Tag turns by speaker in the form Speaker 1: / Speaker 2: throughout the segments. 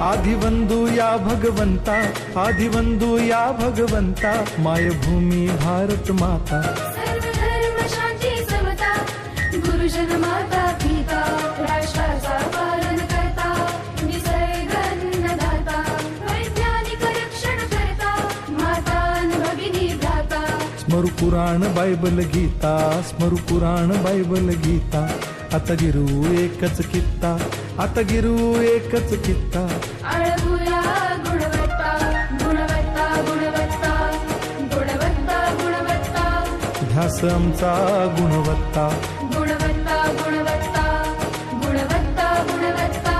Speaker 1: आदिवंदू या भगवंता, आदिवंदू या भगवंता, मायभूमी भारत माता।
Speaker 2: सर्व धर्म शांती समता, गुरुजन माता पिता, राष्ट्राचा पालन करता, निसर्ग अन्नदाता, वैज्ञानिक रक्षण करता, माता भगिनी भ्राता।
Speaker 1: स्मरू पुराण बायबल गीता, स्मरू पुराण बायबल गीता, आता गिरू एकच कित्ता, आता गिरू एकच कित्ता।
Speaker 2: आळवूया गुणवत्ता, गुणवत्ता, गुणवत्ता, गुणवत्ता, गुणवत्ता,
Speaker 1: ध्यास आमचा गुणवत्ता,
Speaker 2: गुणवत्ता, गुणवत्ता, गुणवत्ता, गुणवत्ता।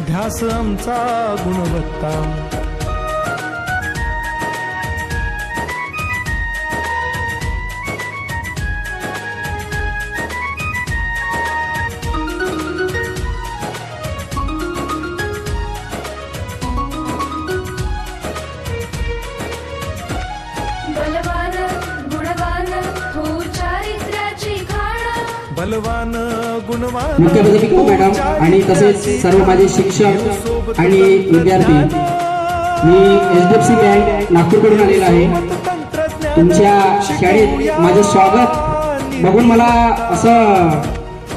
Speaker 1: ध्यास आमचा गुणवत्ता।
Speaker 2: बलवान गुणवान हो चारित्र्याची खाण,
Speaker 1: बलवान गुणवान
Speaker 3: मुख्याध्यापिका मॅडम आणि तसेच सर्व माझे शिक्षक आणि विद्यार्थी, मी HDFC बँक नागपूरकडून आलेला आहे। तुमच्या शाळेत माझे स्वागत बघून मला असं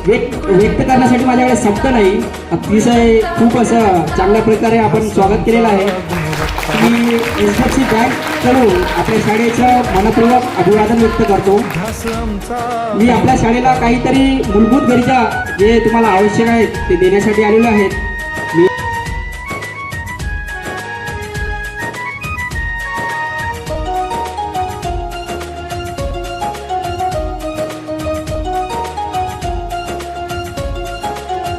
Speaker 3: व्यक्त करण्यासाठी माझ्याकडे शब्द नाही। अतिशय खूप असं चांगल्या प्रकारे आपण स्वागत केलेलं आहे। मी HDFC बँक कडून आपल्या शाळेचं मनपूर्वक अभिवादन व्यक्त करतो।
Speaker 1: ध्यास आमचा
Speaker 3: मी आपल्या शाळेला काहीतरी मूलभूत गरजा जे तुम्हाला आवश्यक आहेत ते देण्यासाठी आलेलो आहेत।